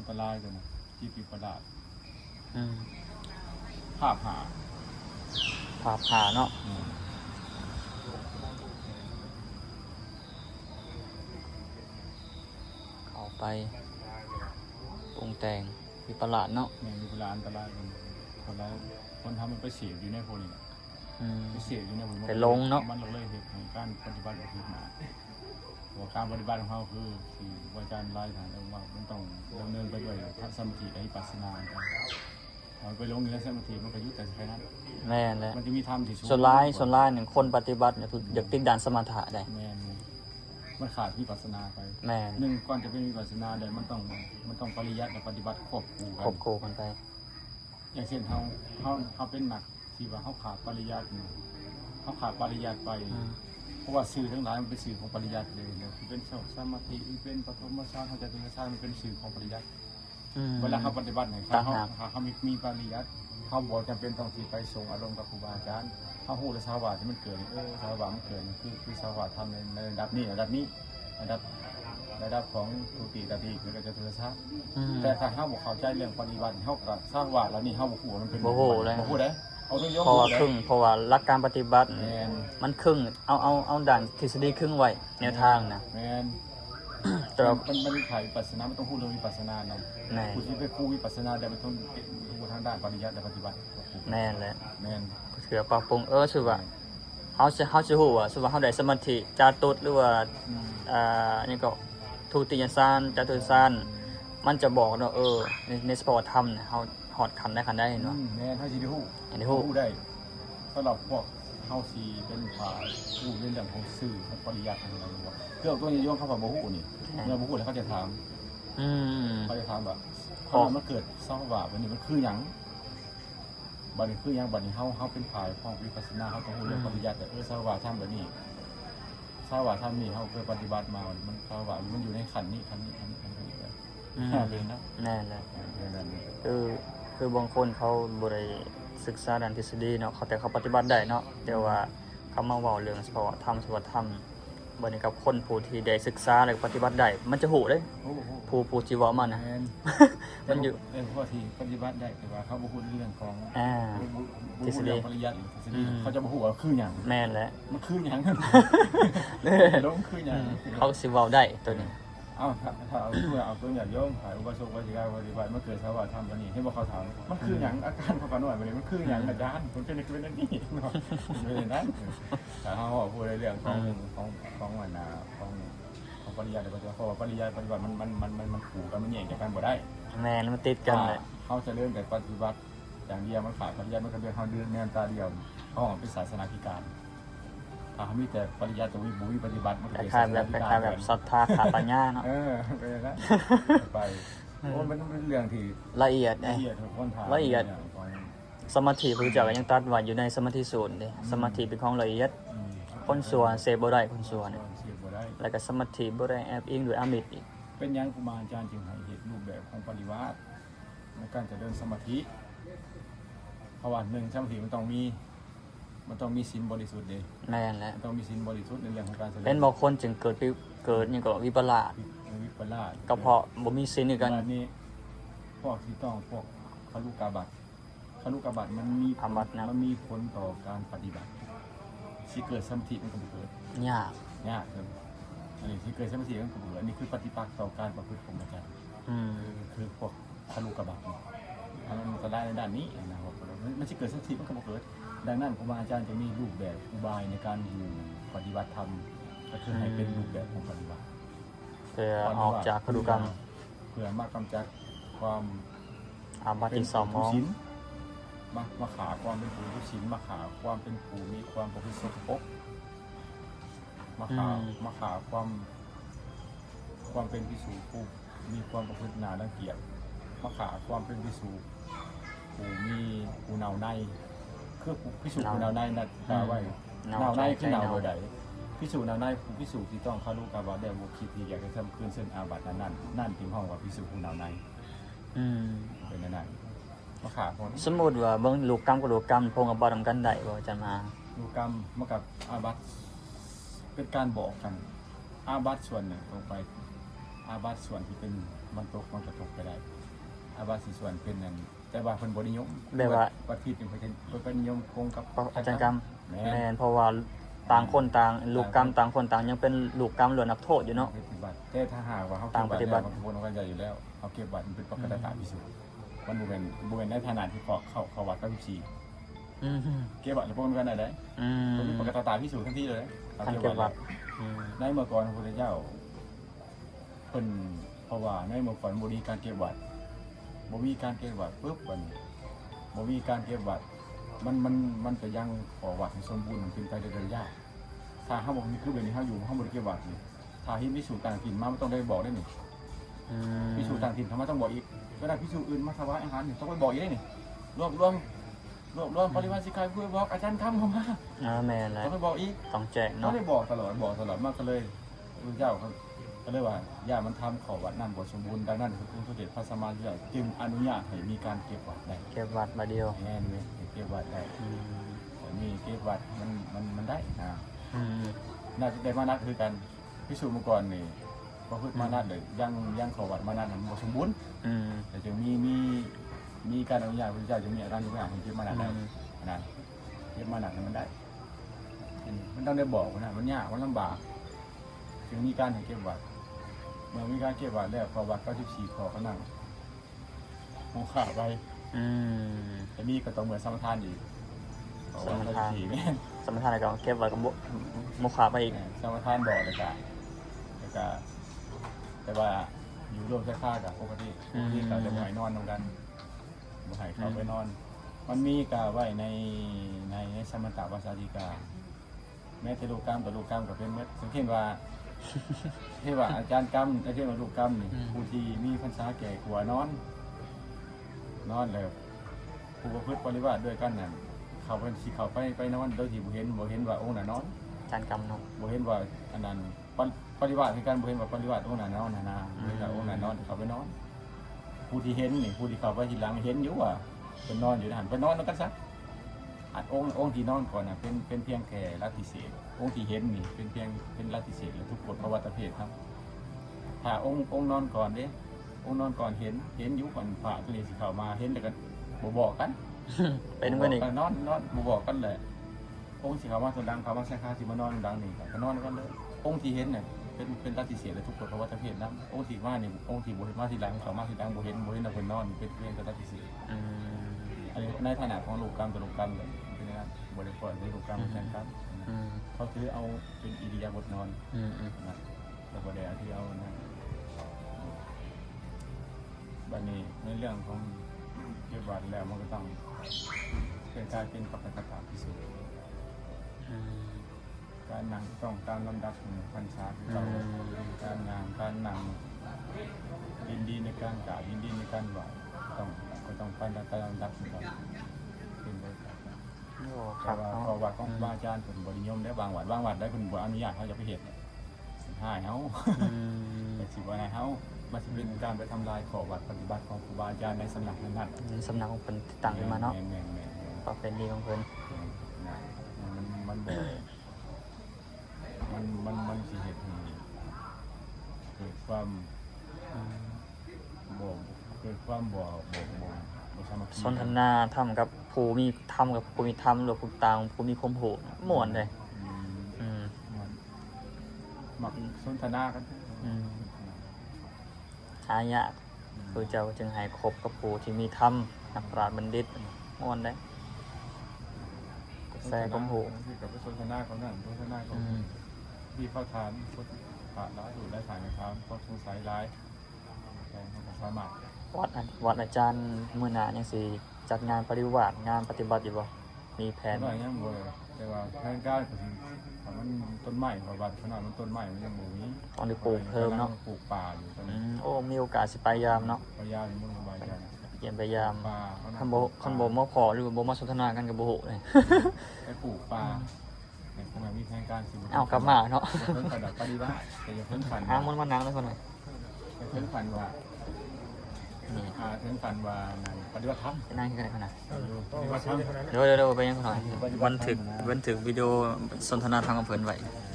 ตรายตัวนะที่ปีประหลาด อืม ภาพหา ผาเนาะเข้าไปปรุงแต่งมีประหลาดเนาะ เนี่ยมีเวลาอันตรายคนเราคนทำมันไปเสียอยู่ในพวกนี้นะ ไปเสียอยู่ในพวกนี้ ไปลงเนาะ มันเลยเหตุของการปฏิบัติของขึ้นมาว่าการปฏิบัติของเขาคือที่ว่าการไล่ฐานว่ามันต้องดำเนินไปด้วยทัศนสมาธิและวิปัสสนาครับเอาไปลงในทัศนสมาธิมันก็ยุติแต่แค่นั้น แม่นแหละ มันจะมีธรรมที่ ส่วนร้ายหนึ่งคนปฏิบัติเนี่ยคืออยากติดด่านสมถะได้ แม่นมันขาดวิปัสสนาไป แม่น หนึ่งก่อนจะเป็นวิปัสสนาเลยมันต้องปริยัติและปฏิบัติควบคู่กั ควบคู่กันไป อย่างเช่นเขาเป็นหนักที่ว่าเขาขาดปริยัติเนี่ยเขาขาดปริยัติไป เพราะว่าสื่อทั้งหลายมันเป็นสื่อของปริยัติเลยนะเป็นสมาธิเป็นปฐมฌานเขาจะตุฌานมันเป็นสื่อของปริยัติเวลาเขาปฏิบัติเนี่ยเขามีปริยัติเขาบอกจำเป็นต้องที่ไปส่งอารมณ์กับครูบาอาจารย์เขาหูและสาวาที่มันเกิดสาวามันเกิดคือสาวาทำในระดับนี้ระดับของทุติตติคือเราจะตุฌานแต่ถ้าเขาบอกเข้าใจเรื่องปฏิบัติเขากับสาวาแล้วนี่เขาบอกหูมันเป็นบ่หูเลยเอาตัวโยม เพราะว่าหลักการปฏิบัติมันครึ่งเอาด่านทฤษฎีครึ่งไว้แนวทางนะ แมน แต่ มันมีขายวิปัสสนามันต้องพูดเรื่องวิปัสสนานะ แม่ ผู้ที่ไปครูวิปัสสนาแต่มันต้องรู้ทางด้านปริยัติและปฏิบัติ แม่นแหละ แมน เถือปรับปรุงสิว่าเขาจะฮู้ว่าสิว่าเขาได้สมาธิจาตุตหรือว่านี่ก็ทุติยฌานจาตุฌานมันจะบอกเนาะในสภาวธรรมเนี่ยเขาหอดขันได้เห็นบ่ แมนให้ชีวิตฮู้ เห็นได้ฮู้ ได้สำหรับพวกเฮาซีเป็นฝ่ายรู้ในเรื่องของสื่อและปริยัติอะไรรู้ว่าเรื่องตัวนี้โยมเข้ากับบ่ฮู้นี่เมื่อบ่ฮู้แล้วเขาจะถามแบบพอมันเกิดสภาวะวันนี้มันคือหยังบัดนี้คือหยังบัดนี้เฮาเป็นฝ่ายของวิปัสสนาเฮาต้องรู้เรื่องปริยัติแต่สภาวะธรรมแบบนี้สภาวะธรรมนี่เฮาเคยปฏิบัติมามันสภาวะมันอยู่ในขันธ์นี้เป็นนะ แน่เลยคือบางคนเขาบ่ได้ศึกษาด้านทฤษฎีเนาะแต่เขาปฏิบัติได้เนาะแต่ว่าเขามาเว้าเรื่องสภาวะธรรมบัดนี้กับคนผู้ที่ได้ศึกษาและปฏิบัติได้มันจะฮู้เด้ผู้ที่เว้ามันนะ มันอยู่พวกที่ปฏิบัติได้แต่ว่าเขาบ่ฮู้เรื่องของ ทฤษฎี ปริยัติทฤษฎีเขาจะบ่ฮู้ว่าคือหยัง แม่นแหละ มันคือหยังลงคือหยัง เขาสิเว้าได้ตัวนี้ ถ้าเอาเพื่อเอาตัวอย่างโยมขายอุปสมบทการปฏิบัติมันเกิดสภาวะธรรมกันนี่ให้บอกเขาถามมันคือหยังอาการเขากันหน่อยมันคือหยังอาจารย์มันเป็นอันนี้เนาะเป็นนั้นแต่เขาพูดในเรื่องของมันของปริยัติปฏิบัติเพราะว่าปริยัติปฏิบัติมันขู่กันมันแย่งจากกันบ่ได้ แม่นมันติดกันเลย เขาจะเริ่มแต่ปฏิบัติอย่างเดียวมันขาดปริยัติมันก็เดินเขาเดินแนวตาเดียวเขาออกเป็นศาสนาธิการถ้าเขามีแต่ปริยัติตัววิบุยปฏิบัติมันก็เป็นศาสนาธิการแบบ ศรัทธาขาปัญญาเนาะ เป็นนะไปโอ้มันเป็นเรื่องที่ ละเอียดไง ละเอียดสมาธิพระพุทธเจ้าก็ยังตรัสว่าอยู่ในสมาธิศูนย์เด้สมาธิเป็นของละเอียดคนส่วนเสพบ่ได้คนส่วนแล้วก็สมาธิบ่ได้แอบอิงด้วยอามิตรอีก เป็นยังครูบาอาจารย์จึงให้เหตุรูปแบบของปริวาสในการเจริญสมาธิเพราะว่าหนึ่งสมาธิมันต้องมีศีลบริสุทธิ์เด้ แม่นแหละ มันต้องมีศีลบริสุทธิ์ในเรื่องของการเจริญ เป็นบางคนจึงเกิดนี่ก็วิปลาส วิปลาส ก็เพราะบ่มีศีลด้วยกัน นี้พวกที่ต้องพวกคารุกาบัตมันมีผลต่อการปฏิบัติที่เกิดสมาธิมันก็เกิด ยาก เลยอันนี้ที่เกิดสมาธิมันก็เกิดอันนี้คือปฏิปักษ์ต่อการประพฤติของอาจารย์คือพวกคารุกาบัตมันจะได้ในด้านนี้นะครับมันจะเกิดสมาธิมันก็เกิดดังนั้นครูบาอาจารย์จะมีรูปแบบอุบายในการอยู่ปฏิบัติธรรมก็คือให้เป็นรูปแบบของปฏิบัติ เพื่อออกจากคดุกรรม เพื่อมากำจัดความ อาบัติที่สองมอง มาขาความเป็นผู้ทุศีลมาขาความเป็นผู้มีความประพฤติสกปรกมาขาความเป็นภิกษุผู้มีความประพฤติน่ารังเกียจมาขาความเป็นภิกษุผู้มีผู้เน่าในคือภิกษุผู้เน่าในนั่นแปลว่าเน่าในคือเน่าโดยใดภิกษุเน่าในผู้ภิกษุที่ต้องเข้ารู้กับว่าได้บุคิดที่อยากจะทำคืนซึ่งอาบัตินั่นถึงห้องว่าภิกษุผู้เน่าในเป็นนั่นมาขาคนสมมุติว่าเบิ่งลูกกรรมกับลูกกรรมพงกับบ่นำกันได้บ่อาจารย์มา ลูกกรรมมากับอาบัติเป็นการบอกกันอาบัติส่วนหนึ่งลงไปอาบัติส่วนที่เป็นมันตกไปได้ ว่าสิส่วนเป็นนั่นแต่ว่าเพิ่นบ่นิยม แบบว่า วัดผิดนี่เพิ่นนิยมคงกับ อาจารย์กรรม แม่ แม่นเพราะว่าต่างคนต่างลูกกรรมต่างคนต่างยังเป็นลูกกรรมหรือนักโทษอยู่เนาะ ปฏิบัติแต่ถ้าหากว่าเขา ต่างปฏิบัติ กระบวนการใหญ่อยู่แล้วเขาเก็บบัตรมันเป็นปกติพิสูจน์มันบ่เป็นในฐานะที่เขาวัดก็14 อืม เก็บบัตรแล้วพวกมันก็ได้ อื มันเป็น ม ปกติพิสูจน์ทันทีเลย ท่านเก็บวัดอืม ในเมื่อก่อนพระพุทธเจ้าเพิ่นเพราะว่าในเมื่อก่อนบ่มีการเก็บบัตรบ่มีการเก็บบัตรปุ๊บบัดนี้บ่มีการเก็บบัตรมันจะยังขอวัดให้สมบูรณ์มันเป็นไปได้ยากถ้าเฮาบ่มีคือแบบนี้เฮาอยู่เฮาบ่ได้เก็บบัตรนี่ถ้าเฮ็ดพิสูจน์ต่างถิ่นมามันต้องได้บอกได้นี่ อืม พิสูจน์ต่างถิ่นทำไมต้องบอกอีกเวลาพิสูจน์อื่นมาถวายอาหารนี่ต้องไปบอกอีกได้นี่รวบรวมปริมาณสิกายเพื่อบอกอาจารย์ทำเข้ามา แม่นนะ ต้องไปบอกอีก ต้องแจก เขา เนาะ ได้บอกตลอดมากก็เลยพระเจ้าเขาก็เลยว่าย่ามันทำขอวัดน้ำบทสมบูรณ์ดังนั้นพระพุทธเดชพระสัมมาสัมพุทธเจ้าจึงอนุญาตให้มีการเก็บวัดได้ เก็บวัดมาเดียว แน่นเลยเก็บวัดได้ อืม แต่มีเก็บวัดมันได้นะ อืม น่าจะได้มานัดคือกันพิสูจน์มาก่อนนี่พระพุทธมานัดเลยยังขอวัดมานัดมันบทสมบูรณ์ อืม แต่จึงมีการอนุญาตพระเจ้าจะมีอาการทุกอย่างให้เก็บมาหนักได้นะเก็บมาหนักมันได้มันต้องได้บอกนะมันยากมันลำบากจึงมีการให้เก็บวัดเมื่อมีการเก็บวัดแล้วขอวัด94ขอเขานั่งโมข่าไป อืม แต่มีก็ต้องเหมือนสมทานอีกขอวัด94แม่น สมรทานอะไรก็เก็บไว้กับโมขาไปอีก สมทานบอกเลยก็แต่ว่าอยู่ร่วมใช้ค่ากับปกติเราจะบ่ให้นอนนำกันบ่ให้เขาไปนอน มันมีกาไว้ในสมถะภาษาดีกาแม้แต่ลูกกรรมกับลูกกรรมก็เป็นเมื่อสังเกตว่าที่ว่าอาจารย์กรรมอาจารย์ว่าลูกกรรมนี่ผู้ที่มีพรรษาแก่กว่านอนเลยผู้ประพฤติปฏิบัติด้วยกันนั่นเขาเป็นสิเขาไปนอนโดยที่บ่เห็นว่าองค์น่ะนอน จานกรรมเนาะ บ่เห็นว่าอันนั้นปฏิบัติคือการบ่เห็นว่าปฏิบัติองค์น่ะนอนนะบ่เห็นว่าองค์น่ะนอนเขาไปนอน ผู้ที่เห็นนี่ผู้ที่เขาไปทีหลังเห็นอยู่ว่าเป็นนอนอยู่หันไปนอนแล้วกันซะอันองค์ที่นอนก่อนน่ะเป็นเพียงแค่ลัทธิเศษองค์ที่เห็นนี่เป็นลัทธิเศษและทุกกฎภวัตเพศครับถ้าองค์นอนก่อนเด้องค์นอนก่อนเห็นอยู่ก่อนพระตัวนี้สิเข้ามาเห็นแล้วก็บ่บอกกัน เป็นเมื่อนี้ นอนบ่บอกกันเลยองค์สิเข้ามาตอนดังเข้ามาใส่ข้าสิมานอนดังนี่ก็นอนกันเลยองค์ที่เห็นเนี่ยเป็นลัทธิเศษและทุกกฎภวัตเพศนะองค์ที่มานี่องค์ที่บ่เห็นมาทีหลังเข้ามาทีหลังบ่เห็นว่าเพิ่นนอนเป็นเพียงแต่ลัทธิเศษ อืม อันนี้ในฐานะของลูกกรรมกับลูกกรรมเลยเป็นอย่างนั้นบริปล่อยในลูกกรรมแทนครับ อืม เขาถือเอาเป็นอิริยาบถนอน อืมอืม นะแต่บริยาที่เอานะบัดนี้ในเรื่องของเกี่ยวกับแล้วมันก็ต้องเป็นการเป็นปกติที่สุด อืม การนั่งต้องตามลำดับของพรรษาที่เราการนั่งยินดีในการกล่าวยินดีในการไหวก็ต้องไปตามลำดับของเราเป็นไปตาม โอ้ค แต่ รับ ว่า เนาะ พอวัดของอาจารย์เป็นบริยมได้บางวัดได้เป็นบอนุญาตเขาจะไปเห็นให้เขา อืม แต่สิว่าให้เขามาสิเป็นการไปทำลายขอวัดปฏิบัติของครูบาอาจารย์ในสำนักนั้น เป็นสำนักของคนที่ตั้งขึ้นมาเนาะ แม่ ก็เป็นดีของเพิ่น มันบ่มันสิเหตุให้เกิดความ อืม บ่เกิดความบ่สามัคคี สนทนาทำกับผู้มีธรรมกับผู้มีธรรมหรือผู้ต่างผู้มีความโหดม่วนเลย อืม มักสนทนากัน อืมหายากคือเจ้าจึงให้คบกับผู้ที่มีธรรมนักปราชญ์บัณฑิตม่วนได้แซ่ความโหด กับสนทนาเขานั่นสนทนาเขา อืม ที่เข้าทานพุทธะร้ายดูได้ถ่ายนะครับเพราะสงสัยร้ายแต่เขาสามารถ วัดอาจารย์มื้อหน้ายังสิจัดงานปฏิวัติงานปฏิบัติอยู่บ่มีแผ แต่ น ว่ายังบ่แต่ว่าแทนการก็สิมันต้นไม้เพราะว่าขนาดมันต้นไม้มันยังบ่มี ต้องได้ปลูกเพิ่มเนาะ ปลูกป่าอยู่ตอน อื นี้ มโอ้มีโอกาสสิไปยามเนาะ พยายามมุ่งไปกัน เยี่ยมไปยาม ป่า คันบ่มาขอหรือบ่มาสนทนากันก็บ่ฮู้เลย ไปปลูกป่าในพวกนั้นมีแทนการสิ เอากลับมาเนาะ เพิ่นกระดับปฏิบัติแต่อย่าเพิ่นฝัน อ้างมันมานั่งเลยคนหน่อย อย่าเพิ่นฝันว่า นี่ เพิ่นฝันว่านั่นปฏิบัติธรรม ไปนั่งกันคนหน่อย ปฏิบัติธรรม เดี๋ยวไปยังคนหน่อยบันทึกวิดีโอสนทนาทางกับเพิ่นไว้ เ